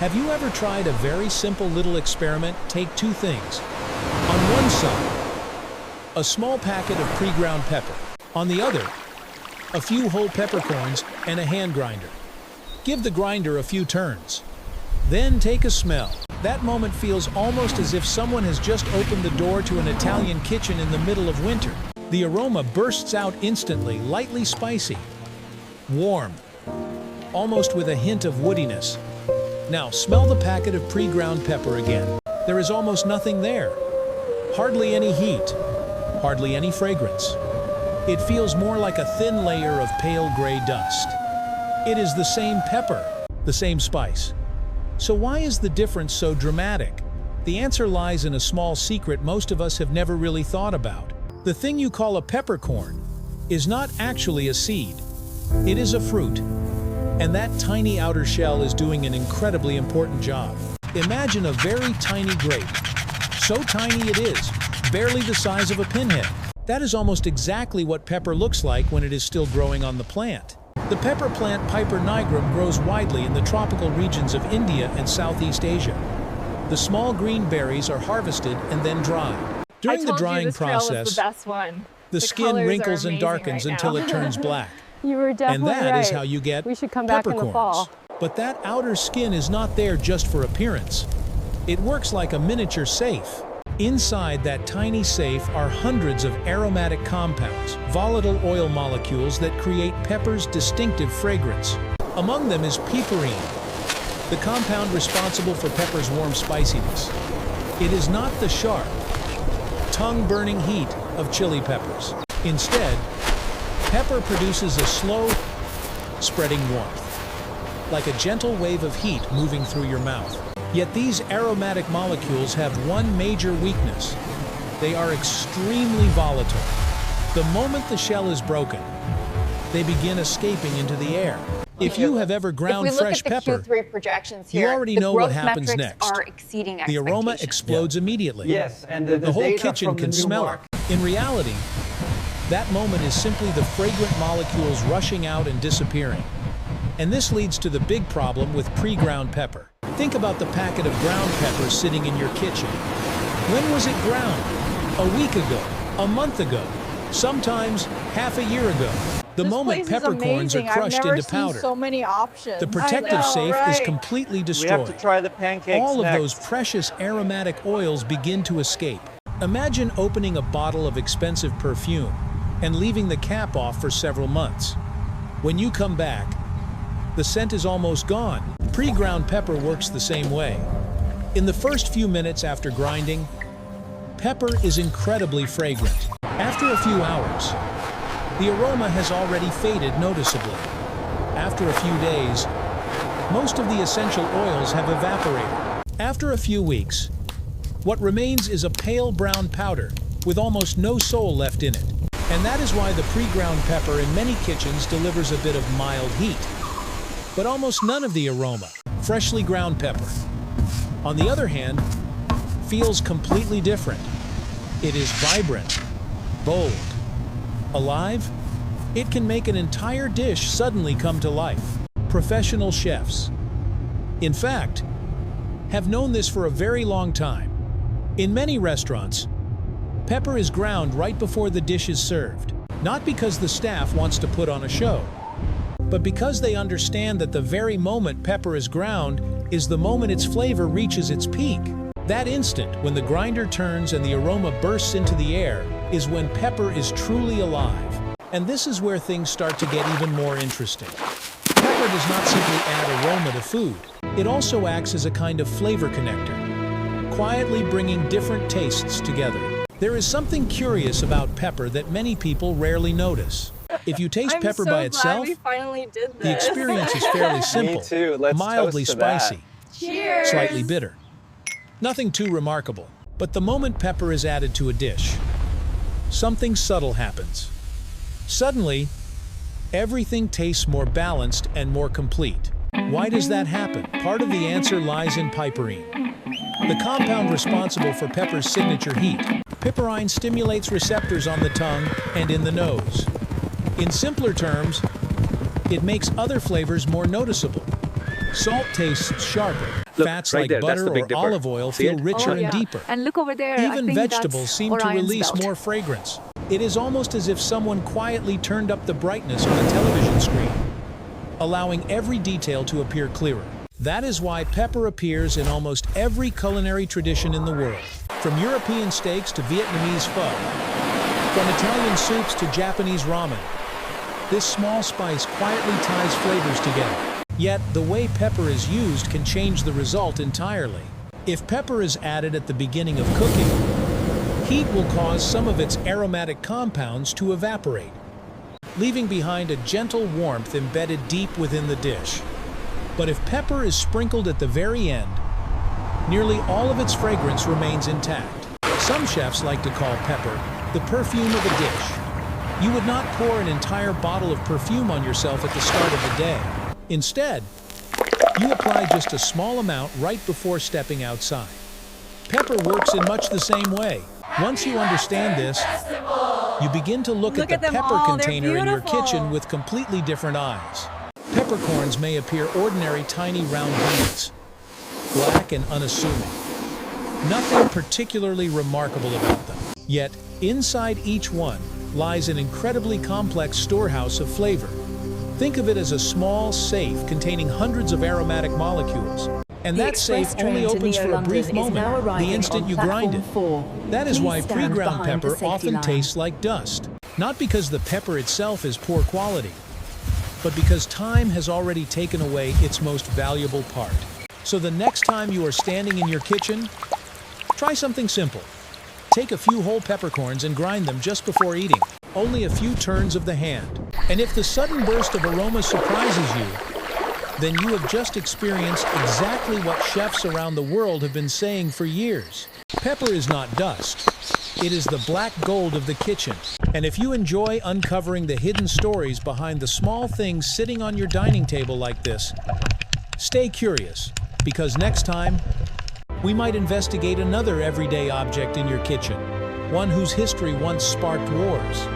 Have you ever tried a very simple little experiment? Take two things. On one side, a small packet of pre-ground pepper. On the other, a few whole peppercorns and a hand grinder. Give the grinder a few turns. Then take a smell. That moment feels almost as if someone has just opened the door to an Italian kitchen in the middle of winter. The aroma bursts out instantly, lightly spicy, warm, almost with a hint of woodiness. Now smell the packet of pre-ground pepper again. There is almost nothing there. Hardly any heat, hardly any fragrance. It feels more like a thin layer of pale gray dust. It is the same pepper, the same spice. So why is the difference so dramatic? The answer lies in a small secret most of us have never really thought about. The thing you call a peppercorn is not actually a seed. It is a fruit. And that tiny outer shell is doing an incredibly important job. Imagine a very tiny grape. So tiny it is, barely the size of a pinhead. That is almost exactly what pepper looks like when it is still growing on the plant. The pepper plant Piper nigrum grows widely in the tropical regions of India and Southeast Asia. The small green berries are harvested and then dried. During the drying process, the skin wrinkles and darkens until it turns black. You were definitely right. And that is how you get We should come back in the fall. But that outer skin is not there just for appearance. It works like a miniature safe. Inside that tiny safe are hundreds of aromatic compounds, volatile oil molecules that create pepper's distinctive fragrance. Among them is piperine, the compound responsible for pepper's warm spiciness. It is not the sharp, tongue-burning heat of chili peppers. Instead, pepper produces a slow, spreading warmth, like a gentle wave of heat moving through your mouth. Yet these aromatic molecules have one major weakness. They are extremely volatile. The moment the shell is broken, they begin escaping into the air. If you have ever ground fresh pepper, you already know what happens next. The aroma explodes immediately. Yes, and the whole kitchen can smell it. In reality, that moment is simply the fragrant molecules rushing out and disappearing. And this leads to the big problem with pre-ground pepper. Think about the packet of ground pepper sitting in your kitchen. When was it ground? A week ago, a month ago, sometimes half a year ago. The moment peppercorns are crushed into powder, so many options. the protective safe is completely destroyed. We have to try the pancakes All of next. those precious aromatic oils begin to escape. Imagine opening a bottle of expensive perfume and leaving the cap off for several months. When you come back, the scent is almost gone. Pre-ground pepper works the same way. In the first few minutes after grinding, pepper is incredibly fragrant. After a few hours, the aroma has already faded noticeably. After a few days, most of the essential oils have evaporated. After a few weeks, what remains is a pale brown powder with almost no soul left in it. And that is why the pre-ground pepper in many kitchens delivers a bit of mild heat, but almost none of the aroma. Freshly ground pepper, on the other hand, feels completely different. It is vibrant, bold, alive. It can make an entire dish suddenly come to life. Professional chefs, in fact, have known this for a very long time. In many restaurants, pepper is ground right before the dish is served, not because the staff wants to put on a show, but because they understand that the very moment pepper is ground is the moment its flavor reaches its peak. That instant, when the grinder turns and the aroma bursts into the air, is when pepper is truly alive. And this is where things start to get even more interesting. Pepper does not simply add aroma to food. It also acts as a kind of flavor connector, quietly bringing different tastes together. There is something curious about pepper that many people rarely notice. If you taste pepper by itself, the experience is fairly simple. Me too. Let's mildly toast to that. spicy, Cheers! slightly bitter. Nothing too remarkable. But the moment pepper is added to a dish, something subtle happens. Suddenly, everything tastes more balanced and more complete. Why does that happen? Part of the answer lies in piperine, the compound responsible for pepper's signature heat. Piperine stimulates receptors on the tongue and in the nose. In simpler terms, it makes other flavors more noticeable. Salt tastes sharper, Look, Fats right like there, that's butter the big or dipper. olive oil See feel it? richer Oh, yeah. and deeper. And look over there. I Even think vegetables that's seem to Orion's release belt. more fragrance. It is almost as if someone quietly turned up the brightness on a television screen, allowing every detail to appear clearer. That is why pepper appears in almost every culinary tradition in the world. From European steaks to Vietnamese pho, from Italian soups to Japanese ramen, this small spice quietly ties flavors together. Yet, the way pepper is used can change the result entirely. If pepper is added at the beginning of cooking, heat will cause some of its aromatic compounds to evaporate, leaving behind a gentle warmth embedded deep within the dish. But if pepper is sprinkled at the very end, nearly all of its fragrance remains intact. Some chefs like to call pepper the perfume of a dish. You would not pour an entire bottle of perfume on yourself at the start of the day. Instead, you apply just a small amount right before stepping outside. Pepper works in much the same way. Once you understand this, you begin to look at the them pepper all, they're container in your beautiful. kitchen with completely different eyes. Peppercorns may appear ordinary tiny round beans, black and unassuming. Nothing particularly remarkable about them. Yet, inside each one lies an incredibly complex storehouse of flavor. Think of it as a small safe containing hundreds of aromatic molecules. And that safe only opens for a brief moment, the instant you grind it. That is why pre-ground pepper often tastes like dust. Not because the pepper itself is poor quality, but because time has already taken away its most valuable part. So the next time you are standing in your kitchen, try something simple. Take a few whole peppercorns and grind them just before eating. Only a few turns of the hand. And if the sudden burst of aroma surprises you, then you have just experienced exactly what chefs around the world have been saying for years. Pepper is not dust. It is the black gold of the kitchen. And if you enjoy uncovering the hidden stories behind the small things sitting on your dining table like this, stay curious, because next time, we might investigate another everyday object in your kitchen, one whose history once sparked wars.